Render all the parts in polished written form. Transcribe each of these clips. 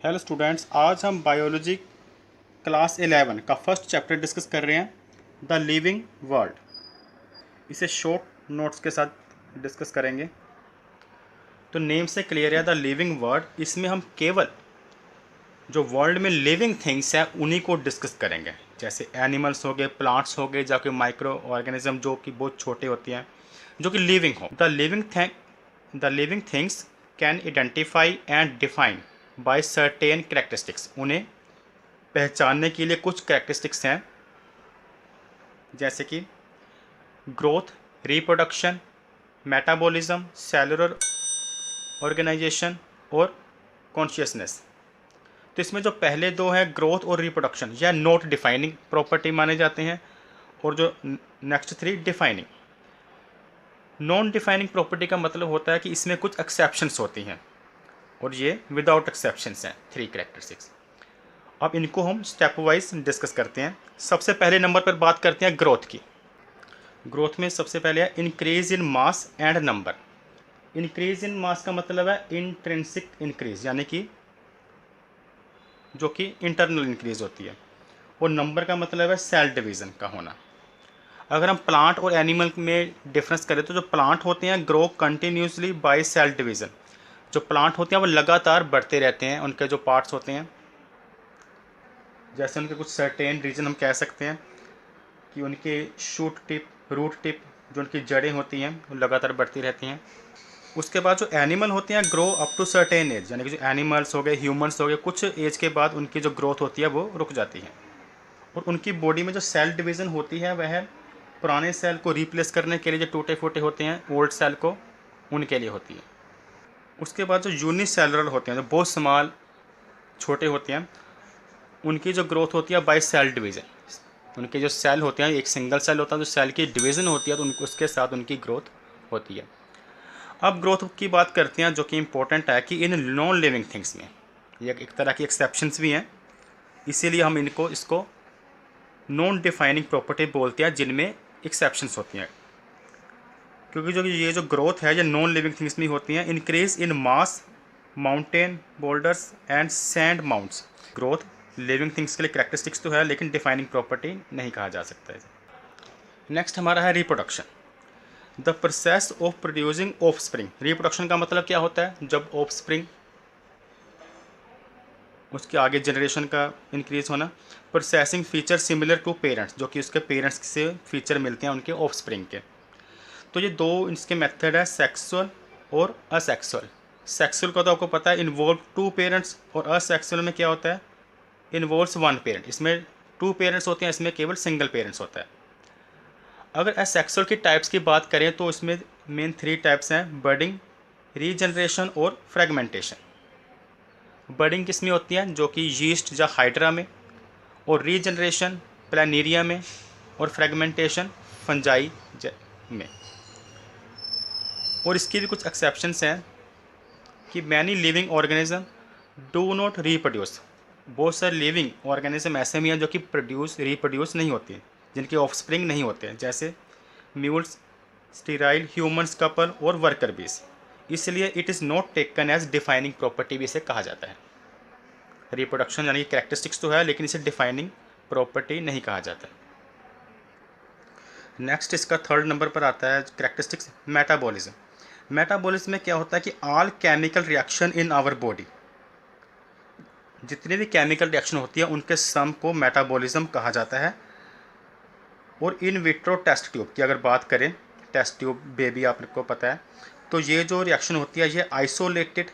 Hello students, आज हम biology class 11 का फर्स्ट चैप्टर डिस्कस कर रहे हैं, द लिविंग वर्ल्ड। इसे शॉर्ट नोट्स के साथ डिस्कस करेंगे। तो नेम से क्लियर है द लिविंग वर्ल्ड। इसमें हम केवल जो वर्ल्ड में लिविंग थिंग्स हैं उन्हीं को डिस्कस करेंगे, जैसे एनिमल्स हो गए, प्लांट्स हो गए, जाके माइक्रो ऑर्गेनिज्म जो कि बहुत छोटे होते हैं, जो कि लिविंग हो। The living things can identify and define by certain characteristics. उन्हें पहचानने के लिए कुछ कैरेक्टरिस्टिक्स हैं, जैसे कि growth, reproduction, metabolism, cellular organisation और कॉन्शियसनेस। तो इसमें जो पहले दो हैं, ग्रोथ और रिप्रोडक्शन, यह नॉट डिफाइनिंग प्रॉपर्टी माने जाते हैं, और जो next three defining. Non defining property का मतलब होता है कि इसमें कुछ एक्सेप्शंस होती हैं, और ये विदाउट एक्सेप्शंस हैं, थ्री कैरेक्टरिस्टिक्स। अब इनको हम स्टेप वाइज डिस्कस करते हैं। सबसे पहले नंबर पर बात करते हैं ग्रोथ की। ग्रोथ में सबसे पहले है increase in mass and number. Increase in mass का मतलब है इंट्रिंसिक इंक्रीज, यानी कि जो कि इंटरनल इंक्रीज होती है, और नंबर का मतलब है सेल डिवीज़न का होना। अगर हम प्लांट और एनिमल में डिफरेंस करें तो जो प्लांट होते हैं grow continuously by cell division. जो प्लांट होते हैं वो लगातार बढ़ते रहते हैं, उनके जो पार्ट्स होते हैं, जैसे उनके कुछ सर्टेन रीजन हम कह सकते हैं कि उनके शूट टिप, रूट टिप, जो उनकी जड़ें होती हैं वो लगातार बढ़ती रहती हैं। उसके बाद जो एनिमल होते हैं grow up to certain age, यानी कि जो एनिमल्स हो गए, ह्यूमंस हो गए, कुछ एज के बाद उनकी जो ग्रोथ होती है वो रुक जाती है। और उनकी बॉडी में जो सेल डिवीज़न होती है वह पुराने सेल को रिप्लेस करने के लिए, जो टूटे फूटे होते हैं ओल्ड सेल को, उनके लिए होती है। उसके बाद जो यूनिसेलुलर होते हैं, जो बहुत स्मॉल छोटे होते हैं, उनकी जो ग्रोथ होती है बाय सेल डिवीज़न। उनके जो सेल होते हैं, एक सिंगल सेल होता है, जो सेल की डिवीज़न होती है, तो उसके साथ उनकी ग्रोथ होती है। अब ग्रोथ की बात करते हैं, जो कि इम्पोर्टेंट है कि इन नॉन लिविंग थिंग्स में ये एक तरह की एक्सेप्शंस भी हैं, इसीलिए हम इसको नॉन डिफाइनिंग प्रॉपर्टी बोलते हैं, जिनमें एक्सेप्शंस होती हैं। क्योंकि ये जो ग्रोथ है ये नॉन लिविंग थिंग्स में होती हैं। Increase in mass, mountain boulders and sand mounts. Growth living things के लिए कैरेक्टरिस्टिक्स तो है, लेकिन डिफाइनिंग प्रॉपर्टी नहीं कहा जा सकता है। नेक्स्ट हमारा है reproduction, the process of producing offspring. Reproduction का मतलब क्या होता है? जब ऑफस्प्रिंग, उसके आगे जनरेशन का इंक्रीज होना। Processing feature similar to parents, जो कि उसके पेरेंट्स से फीचर मिलते हैं उनके ऑफस्प्रिंग के। तो ये दो इसके मेथड है, सेक्सुअल और असेक्सुअल। सेक्सुअल का तो आपको पता है, इन्वॉल्व टू पेरेंट्स, और असेक्सुअल में क्या होता है? Involves one parent. इसमें टू पेरेंट्स होते हैं, इसमें केवल सिंगल पेरेंट्स होता है। अगर असेक्सुअल की टाइप्स की बात करें तो इसमें मेन थ्री टाइप्स हैं, बडिंग, रीजनरेशन और फ्रेगमेंटेशन। बडिंग किस में होती है? जो कि यीस्ट या हाइड्रा में, और रीजनरेशन प्लानेरिया में, और फ्रेगमेंटेशन फंजाई में। और इसकी भी कुछ एक्सेप्शंस हैं कि many living organism do not reproduce. बहुत सारे लिविंग ऑर्गेनिज्म ऐसे भी हैं जो कि रिप्रोड्यूस नहीं होती हैं, जिनके ऑफस्प्रिंग नहीं होते हैं, जैसे म्यूल्स, स्टीराइल, ह्यूमन्स कपल और वर्कर बीस। इसलिए it is not taken as defining property भी इसे कहा जाता है। रिप्रोडक्शन यानी कि कैरेक्टरिस्टिक्स तो है, लेकिन इसे डिफाइनिंग प्रॉपर्टी नहीं कहा जाता। नेक्स्ट इसका थर्ड नंबर पर आता है कैरेक्टरिस्टिक्स मेटाबॉलिज्म। मेटाबॉलिज्म में क्या होता है कि all chemical reaction in our body, जितनी भी केमिकल रिएक्शन होती है उनके सम को मेटाबॉलिज्म कहा जाता है। और इन विट्रो टेस्ट ट्यूब की अगर बात करें, टेस्ट ट्यूब बेबी आपको पता है, तो ये जो रिएक्शन होती है ये आइसोलेटेड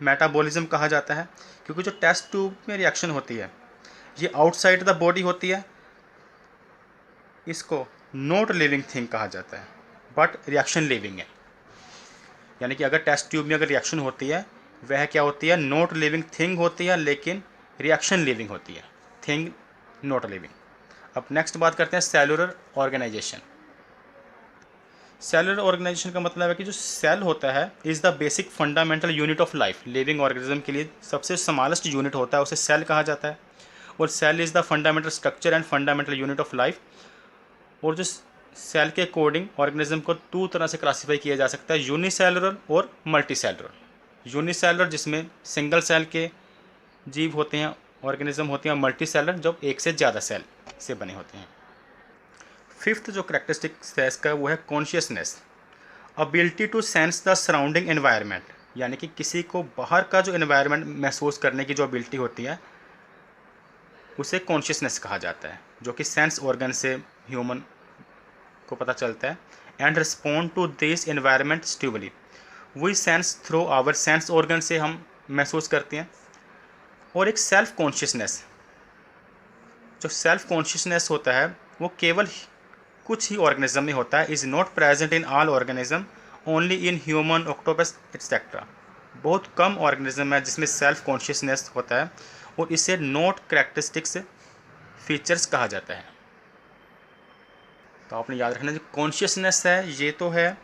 मेटाबॉलिज्म कहा जाता है, क्योंकि जो टेस्ट ट्यूब में रिएक्शन होती है ये आउटसाइड द बॉडी होती है। इसको नॉट लिविंग थिंग कहा जाता है, बट रिएक्शन लिविंग है। यानी कि अगर टेस्ट ट्यूब में अगर रिएक्शन होती है, वह क्या होती है? नॉट लिविंग थिंग होती है, लेकिन रिएक्शन लिविंग होती है, थिंग नॉट लिविंग। अब नेक्स्ट बात करते हैं सेलुलर ऑर्गेनाइजेशन। सेलुलर ऑर्गेनाइजेशन का मतलब है कि जो सेल होता है is the basic fundamental unit of life. Living organism के लिए सबसे स्मॉलेस्ट यूनिट होता है, उसे सेल कहा जाता है। और cell is the fundamental structure and fundamental unit of life. और जो सेल के अकॉर्डिंग ऑर्गेनिज्म को दो तरह से क्लासीफाई किया जा सकता है, यूनिसेलुलर और मल्टीसेलुलर। यूनिसेलुलर जिसमें सिंगल सेल के जीव होते हैं, ऑर्गेनिज्म होते हैं मल्टी सेलर, जो एक से ज़्यादा सेल से बने होते हैं। फिफ्थ जो करेक्टरिस्टिक्स है इसका वो है consciousness, ability to sense the surrounding environment, यानी कि किसी को बाहर का जो एनवायरनमेंट महसूस करने की जो एबिलिटी होती है उसे कॉन्शियसनेस कहा जाता है, जो कि सेंस ऑर्गन से ह्यूमन को पता चलता है। And respond to this environment stimuli, वही sense through our sense organ से हम महसूस करते हैं। और एक सेल्फ कॉन्शियसनेस, जो सेल्फ कॉन्शियसनेस होता है वो केवल कुछ ही ऑर्गेनिज्म में होता है, is not present in all organism, only in human, octopus etcetera. बहुत कम ऑर्गेनिज्म है जिसमें सेल्फ कॉन्शियसनेस होता है और इसे नॉट करेक्टरिस्टिक्स फीचर्स कहा जाता है। तो आपने याद रखना जो कॉन्शियसनेस है ये तो है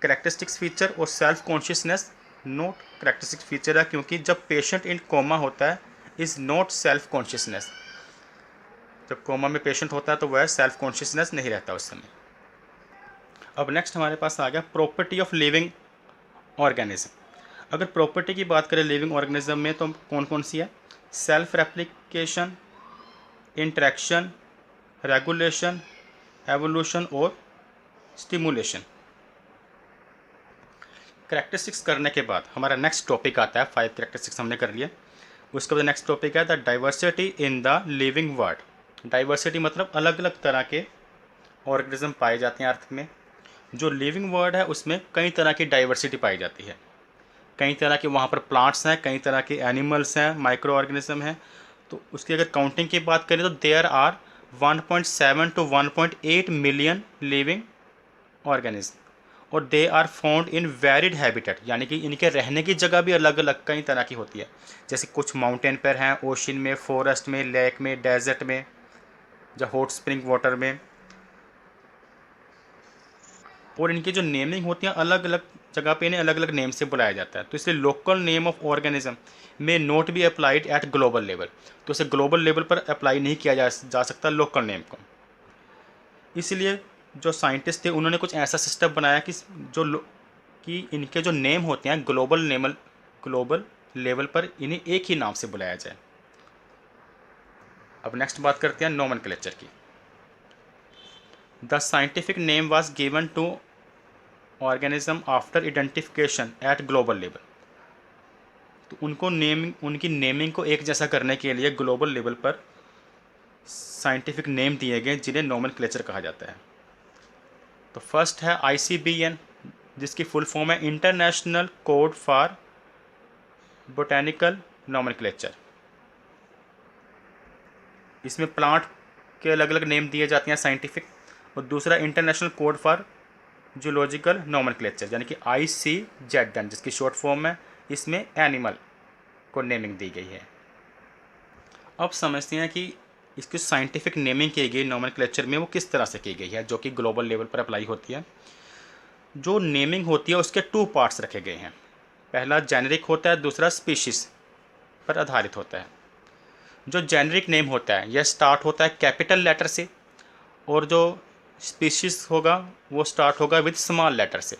करेक्टरिस्टिक्स फीचर, और self consciousness not characteristics feature है, क्योंकि जब पेशेंट इन कोमा होता है इज़ नॉट सेल्फ कॉन्शियसनेस, जब कोमा में पेशेंट होता है तो वह सेल्फ कॉन्शियसनेस नहीं रहता उस समय। अब नेक्स्ट हमारे पास आ गया प्रॉपर्टी ऑफ लिविंग ऑर्गेनिज्म। अगर प्रॉपर्टी की बात करें लिविंग ऑर्गेनिज्म में तो कौन कौन सी है? Self replication, interaction, regulation, evolution और स्टिमुलेशन। करेक्टरिस्टिक्स करने के बाद हमारा नेक्स्ट टॉपिक आता है, 5 करेक्टरिस्टिक्स हमने कर लिए। उसके बाद नेक्स्ट टॉपिक है the diversity in the living world. Diversity मतलब अलग अलग तरह के ऑर्गेनिज्म पाए जाते हैं अर्थ में। जो लिविंग वर्ल्ड है उसमें कई तरह की डाइवर्सिटी पाई जाती है, कई तरह के वहाँ पर प्लांट्स हैं, कई तरह के एनिमल्स हैं, माइक्रो ऑर्गेनिज्म हैं। तो उसकी अगर काउंटिंग की बात करें तो there are 1.7 to 1.8 million living organism, और they are found in varied habitat, यानी कि इनके रहने की जगह भी अलग अलग कई तरह की होती है। जैसे कुछ माउंटेन पर हैं, ओशन में, फॉरेस्ट में, लेक में, डेजर्ट में, या हॉट स्प्रिंग वाटर में। और इनकी जो नेमिंग होती है अलग अलग जगह पे इन्हें अलग अलग नेम से बुलाया जाता है। तो इसलिए लोकल नेम ऑफ ऑर्गेनिज्म में not be applied at global level, तो इसे ग्लोबल लेवल पर अप्लाई नहीं किया जा सकता लोकल नेम को। इसलिए जो साइंटिस्ट थे उन्होंने कुछ ऐसा सिस्टम बनाया कि इनके जो नेम होते हैं ग्लोबल लेवल पर इन्हें एक ही नाम से बुलाया जाए। अब नेक्स्ट बात करते हैं नोमेनक्लेचर की। The scientific name was given to organism after identification at global level. तो उनकी नेमिंग को एक जैसा करने के लिए ग्लोबल लेवल पर साइंटिफिक नेम दिए गए जिन्हें नोमेनक्लेचर कहा जाता है। तो फर्स्ट है ICBN, जिसकी फुल फॉर्म है international code for botanical nomenclature. इसमें प्लांट के अलग अलग नेम दिए जाते हैं साइंटिफिक। और दूसरा international code for zoological nomenclature, यानी कि ICZN, जिसकी शॉर्ट फॉर्म है, इसमें एनिमल को नेमिंग दी गई है। अब समझते हैं कि इसकी साइंटिफिक नेमिंग की गई नोमेनक्लेचर में वो किस तरह से की गई है, जो कि ग्लोबल लेवल पर अप्लाई होती है। जो नेमिंग होती है उसके 2 पार्ट्स रखे गए हैं। पहला जेनेरिक होता है, दूसरा स्पीशीज़ पर आधारित होता है। जो जेनेरिक नेम होता है यह स्टार्ट होता है कैपिटल लेटर से, और जो स्पीशीज़ होगा वो स्टार्ट होगा विद स्मॉल लेटर से।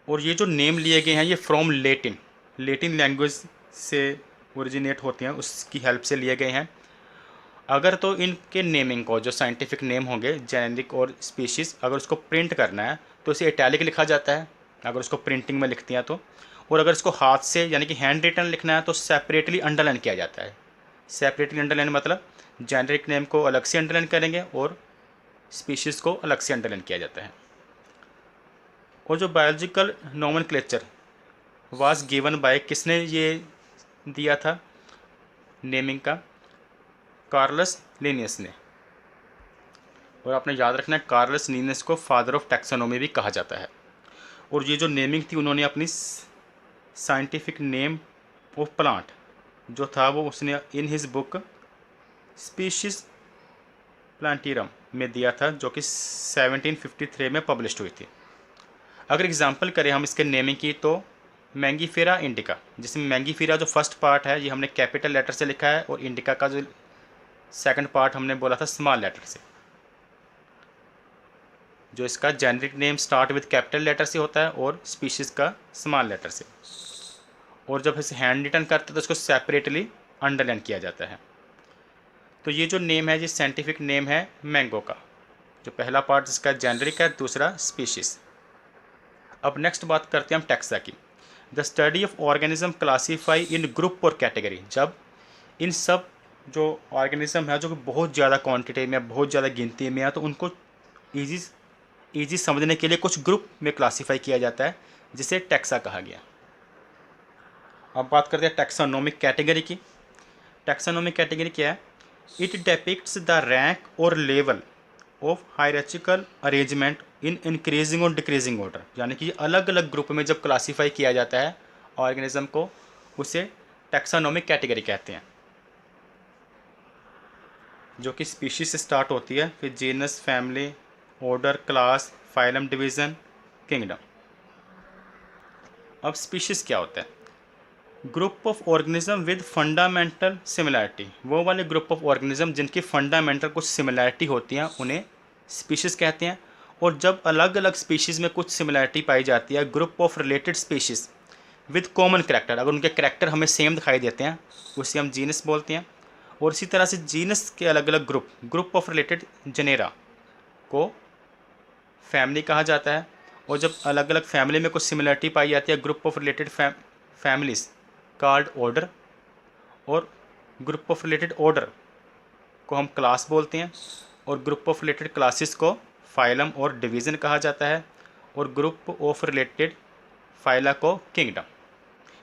और ये जो नेम लिए गए हैं ये फ्रॉम लेटिन लैंग्वेज से ओरिजिनेट होते हैं, उसकी हेल्प से लिए गए हैं। अगर तो इनके नेमिंग को जो साइंटिफिक नेम होंगे जेनेरिक और स्पीशीज़, अगर उसको प्रिंट करना है तो इसे इटैलिक लिखा जाता है, अगर उसको प्रिंटिंग में लिखती हैं तो। और अगर इसको हाथ से यानी कि हैंड रिटन लिखना है तो सेपरेटली अंडरलाइन किया जाता है। सेपरेटली अंडरलाइन मतलब जेनेरिक नेम को अलग से अंडरलाइन करेंगे और स्पीशीज़ को अलग से अंडरलाइन किया जाता है। और जो biological nomenclature was given by, किसने ये दिया था नेमिंग का? कार्लस लिनियस ने। और आपने याद रखना है कार्लस लिनियस को फादर ऑफ टैक्सोनॉमी भी कहा जाता है। और ये जो नेमिंग थी उन्होंने अपनी साइंटिफिक नेम ऑफ प्लांट जो था वो उसने इन हिज बुक स्पीशीज प्लांटीरम में दिया था, जो कि 1753 में पब्लिश हुई थी। अगर एग्जांपल करें हम इसके नेमिंग की तो मैंगीफेरा इंडिका, जिसमें मैंगीफेरा जो फर्स्ट पार्ट है ये हमने कैपिटल लेटर से लिखा है, और इंडिका का जो सेकंड पार्ट हमने बोला था स्मॉल लेटर से। जो इसका generic name start with capital letter से होता है और स्पीशीज़ का स्मॉल लेटर से। और जब इसे हैंड रिटन करते हैं तो इसको सेपरेटली अंडरलाइन किया जाता है। तो ये जो नेम है, ये साइंटिफिक नेम है मैंगो का। जो पहला पार्ट इसका जेनरिक है, दूसरा स्पीशीज़। अब नेक्स्ट बात करते हैं हम टैक्सा की। The study of organism classify in group और कैटेगरी। जब इन सब जो ऑर्गेनिज्म है जो कि बहुत ज़्यादा क्वांटिटी में, बहुत ज़्यादा गिनती में है, तो उनको ईजी समझने के लिए कुछ ग्रुप में क्लासीफाई किया जाता है, जिसे टैक्सा कहा गया। अब बात करते हैं टैक्सानोमिक कैटेगरी की। टैक्सानोमिक कैटेगरी क्या है? इट डेपिक्ट्स द रैंक और level of hierarchical arrangement in increasing और डिक्रीजिंग ऑर्डर। यानी कि अलग अलग ग्रुप में जब क्लासीफाई किया जाता है ऑर्गेनिज्म को, उसे टैक्सानोमिक कैटेगरी कहते हैं, जो कि स्पीशीज से स्टार्ट होती है, फिर genus, family, order, class, phylum, division, kingdom. अब स्पीशीज़ क्या होता है? Group of organism with fundamental similarity. वो वाले ग्रुप ऑफ ऑर्गेनिज्म जिनकी फंडामेंटल कुछ सिमिलैरिटी होती हैं उन्हें स्पीशीज़ कहते हैं। और जब अलग अलग स्पीशीज़ में कुछ सिमिलैरिटी पाई जाती है, group of related species with common character, अगर उनके करैक्टर हमें सेम दिखाई देते हैं, उसे हम जीनस बोलते हैं। और इसी तरह से जीनस के अलग अलग ग्रुप ऑफ रिलेटेड जेनेरा को फैमिली कहा जाता है। और जब अलग अलग फैमिली में कुछ सिमिलरिटी पाई जाती है, group of related families called order. और ग्रुप ऑफ रिलेटेड ऑर्डर को हम क्लास बोलते हैं। और ग्रुप ऑफ रिलेटेड क्लासेस को फाइलम और डिवीज़न कहा जाता है। और ग्रुप ऑफ रिलेटेड फाइला को किंगडम।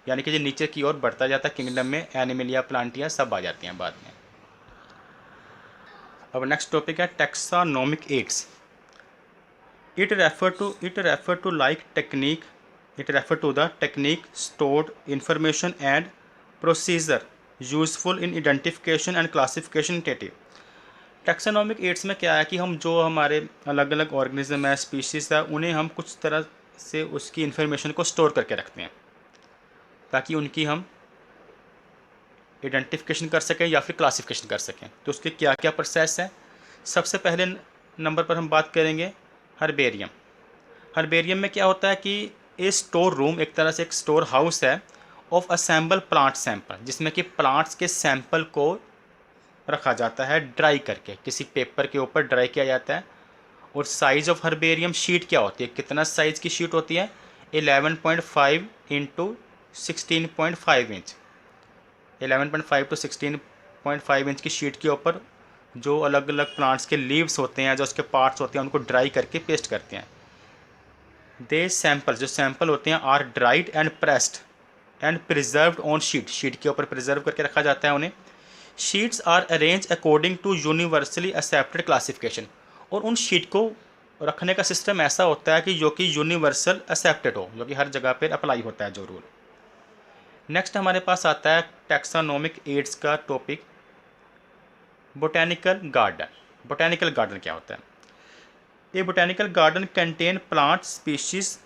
यानी कि जो नीचे की ओर बढ़ता जाता है, किंगडम में एनिमलिया, प्लांटिया सब आ जाती हैं बाद में। अब नेक्स्ट टॉपिक है taxonomic ads. It refer to like technique. It refer to the technique, stored information and procedure useful in identification and classification data. Taxonomic aids में क्या है कि हम जो हमारे अलग अलग ऑर्गेनिज्म है, स्पीशीज़ है, उन्हें हम कुछ तरह से उसकी इन्फॉर्मेशन को स्टोर करके रखते हैं ताकि उनकी हम आइडेंटिफिकेशन कर सकें या फिर क्लासिफिकेशन कर सकें। तो उसके क्या क्या प्रोसेस है? सबसे पहले नंबर पर हम बात करेंगे हर्बेरियम। हर्बेरियम में क्या होता है कि ए स्टोर रूम, एक तरह से एक स्टोर हाउस है, ऑफ असेंबल प्लांट सैंपल, जिसमें कि प्लांट्स के सैंपल को रखा जाता है ड्राई करके, किसी पेपर के ऊपर ड्राई किया जाता है। और साइज़ ऑफ हर्बेरियम शीट क्या होती है? कितना साइज़ की शीट होती है? 11.5 इंटू 16.5 इंच। 11.5 टू 16.5 इंच की शीट के ऊपर जो अलग अलग प्लांट्स के लीव्स होते हैं, जो उसके पार्ट्स होते हैं, उनको ड्राई करके पेस्ट करते हैं। दे सैंपल, जो सैंपल होते हैं, are dried and pressed and preserved on sheet. Sheet के ऊपर प्रिजर्व करके रखा जाता है उन्हें। Sheets are arrange according to universally accepted classification. और उन शीट को रखने का सिस्टम ऐसा होता है कि जो कि यूनिवर्सल एक्सेप्टेड हो, जो कि हर जगह पर अप्लाई होता है जो रूल। नेक्स्ट हमारे पास आता है टैक्सानोमिक एड्स का topic, botanical garden. Botanical garden क्या होता है? A botanical garden contain plant species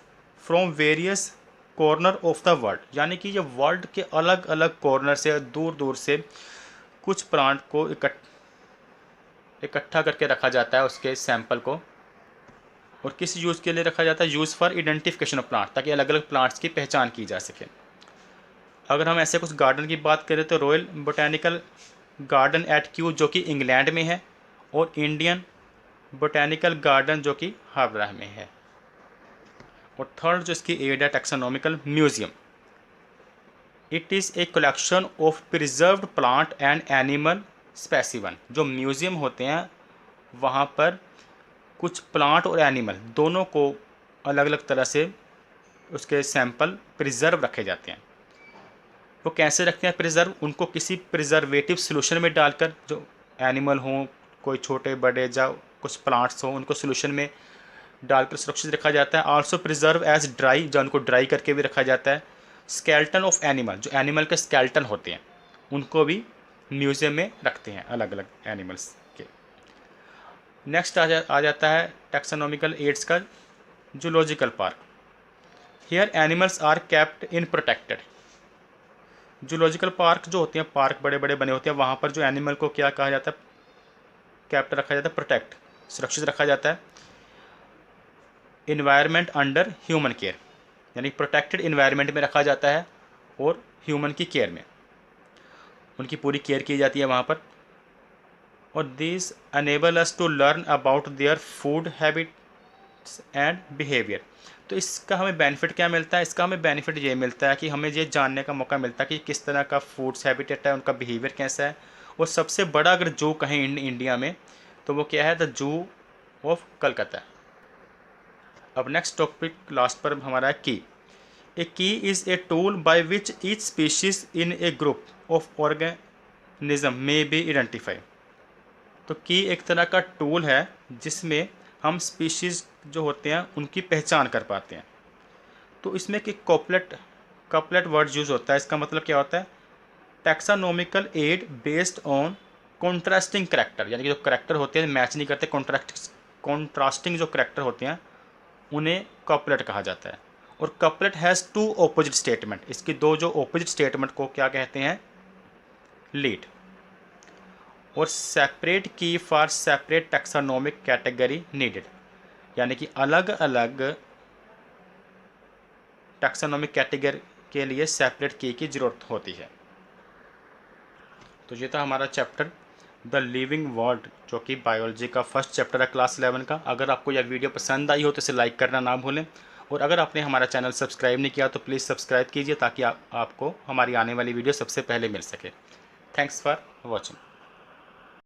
from various corner of the world. यानी कि ये वर्ल्ड के अलग अलग कॉर्नर से, दूर दूर से कुछ प्लांट को इकट्ठा करके रखा जाता है, उसके सैंपल को। और किस यूज़ के लिए रखा जाता है? Use for identification of plant, ताकि अलग अलग प्लांट्स की पहचान की जा सके। अगर हम ऐसे कुछ गार्डन की बात करें तो royal botanical garden eight Q, जो कि इंग्लैंड में है, और इंडियन बोटेनिकल गार्डन जो कि हावड़ा में है। और थर्ड जो इसकी एड है taxonomical museum. It is a collection of preserved plant and animal specimen. जो म्यूजियम होते हैं वहाँ पर कुछ प्लांट और एनिमल दोनों को अलग अलग तरह से उसके सैंपल प्रिजर्व रखे जाते हैं। वो कैसे रखते हैं प्रिजर्व? उनको किसी प्रिजर्वेटिव सोल्यूशन में डालकर, जो एनिमल हों, कोई छोटे बड़े या कुछ प्लांट्स हों, उनको सोल्यूशन में डालकर सुरक्षित रखा जाता है। आल्सो प्रिजर्व एज ड्राई, जो उनको ड्राई करके भी रखा जाता है। स्केल्टन ऑफ एनिमल, जो एनिमल के स्केल्टन होते हैं, उनको भी म्यूजियम में रखते हैं अलग अलग एनिमल्स के। नेक्स्ट आ जाता है टैक्सानोमिकल एड्स का zoological park. Here animals are kept in protected. Zoological park जो होते हैं, पार्क बड़े बड़े बने होते हैं, वहाँ पर जो एनिमल को क्या कहा जाता है? कैप्ट रखा जाता है, प्रोटेक्ट, सुरक्षित रखा जाता है। इन्वायरमेंट अंडर ह्यूमन केयर, यानी प्रोटेक्टेड इन्वायरमेंट में रखा जाता है और ह्यूमन की केयर में, उनकी पूरी केयर की जाती है वहाँ पर। और this enable us to learn about their food habits and behaviour. तो इसका हमें बेनिफिट क्या मिलता है? इसका हमें बेनिफिट ये मिलता है कि हमें ये जानने का मौका मिलता है कि किस तरह का फूड्स हैबिटेट है, उनका बिहेवियर कैसा है। और सबसे बड़ा अगर जू कहें इंडिया में तो वो क्या है? The zoo of Calcutta. अब नेक्स्ट टॉपिक लास्ट पर हमारा है की। ए की is a tool by which each species in A group of organism में बी आइडेंटिफाई। तो की एक तरह का टूल है जिसमें हम स्पीशीज़ जो होते हैं उनकी पहचान कर पाते हैं। तो इसमें कि कपलेट वर्ड यूज़ होता है। इसका मतलब क्या होता है? Taxonomical aid based on contrasting character, यानी कि जो करेक्टर होते हैं मैच नहीं करते, कॉन्ट्रास्टिंग जो करेक्टर होते हैं उन्हें कपलेट कहा जाता है। और couplet has two opposite statement, इसकी दो जो ऑपोजिट स्टेटमेंट को क्या कहते हैं? लीड। और सेपरेट की फॉर सेपरेट टैक्सानोमिक कैटेगरी नीडेड, यानी कि अलग अलग टैक्सानोमिक कैटेगरी के लिए सेपरेट की ज़रूरत होती है। तो ये था हमारा चैप्टर द लिविंग वर्ल्ड, जो कि बायोलॉजी का फर्स्ट चैप्टर है क्लास 11 का। अगर आपको यह वीडियो पसंद आई हो तो इसे लाइक करना ना भूलें। और अगर आपने हमारा चैनल सब्सक्राइब नहीं किया तो प्लीज़ सब्सक्राइब कीजिए ताकि आपको हमारी आने वाली वीडियो सबसे पहले मिल सके। Thanks for watching.